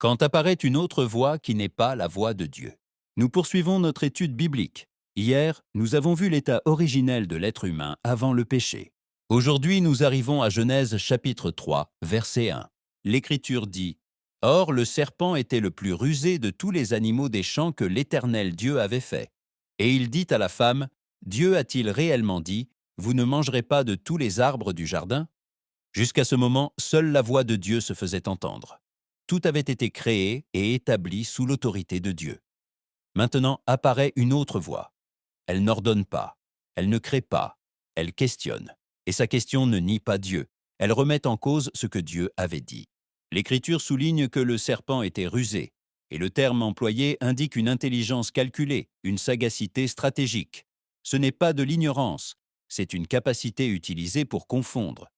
quand apparaît une autre voie qui n'est pas la voie de Dieu. Nous poursuivons notre étude biblique. Hier, nous avons vu l'état originel de l'être humain avant le péché. Aujourd'hui, nous arrivons à Genèse chapitre 3, verset 1. L'Écriture dit « Or, le serpent était le plus rusé de tous les animaux des champs que l'Éternel Dieu avait fait. Et il dit à la femme, Dieu a-t-il réellement dit, vous ne mangerez pas de tous les arbres du jardin ?» Jusqu'à ce moment, seule la voix de Dieu se faisait entendre. Tout avait été créé et établi sous l'autorité de Dieu. Maintenant apparaît une autre voix. Elle n'ordonne pas, elle ne crée pas, elle questionne. Et sa question ne nie pas Dieu, elle remet en cause ce que Dieu avait dit. L'Écriture souligne que le serpent était rusé, et le terme employé indique une intelligence calculée, une sagacité stratégique. Ce n'est pas de l'ignorance, c'est une capacité utilisée pour confondre.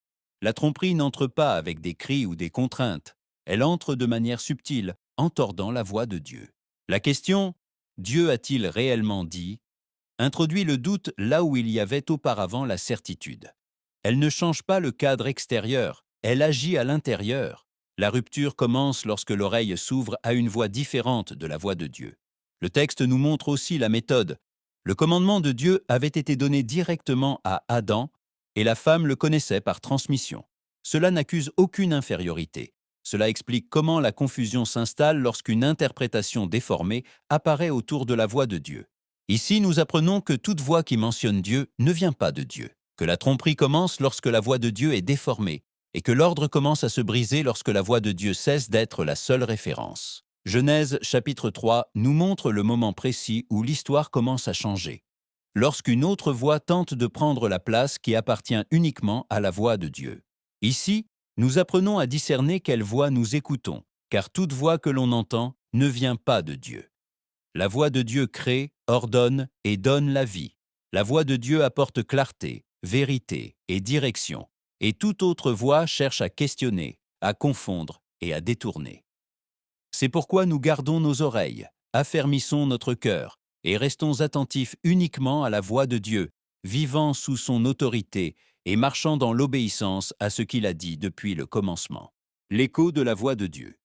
La tromperie n'entre pas avec des cris ou des contraintes, elle entre de manière subtile, en tordant la voix de Dieu. La question « Dieu a-t-il réellement dit ?» introduit le doute là où il y avait auparavant la certitude. Elle ne change pas le cadre extérieur, elle agit à l'intérieur. La rupture commence lorsque l'oreille s'ouvre à une voix différente de la voix de Dieu. Le texte nous montre aussi la méthode. Le commandement de Dieu avait été donné directement à Adam et la femme le connaissait par transmission. Cela n'accuse aucune infériorité. Cela explique comment la confusion s'installe lorsqu'une interprétation déformée apparaît autour de la voix de Dieu. Ici, nous apprenons que toute voix qui mentionne Dieu ne vient pas de Dieu, que la tromperie commence lorsque la voix de Dieu est déformée, et que l'ordre commence à se briser lorsque la voix de Dieu cesse d'être la seule référence. Genèse chapitre 3 nous montre le moment précis où l'histoire commence à changer, lorsqu'une autre voix tente de prendre la place qui appartient uniquement à la voix de Dieu. Ici, nous apprenons à discerner quelle voix nous écoutons, car toute voix que l'on entend ne vient pas de Dieu. La voix de Dieu crée, ordonne et donne la vie. La voix de Dieu apporte clarté, vérité et direction, et toute autre voix cherche à questionner, à confondre et à détourner. C'est pourquoi nous gardons nos oreilles, affermissons notre cœur et restons attentifs uniquement à la voix de Dieu, vivant sous son autorité et marchant dans l'obéissance à ce qu'il a dit depuis le commencement. L'écho de la voix de Dieu.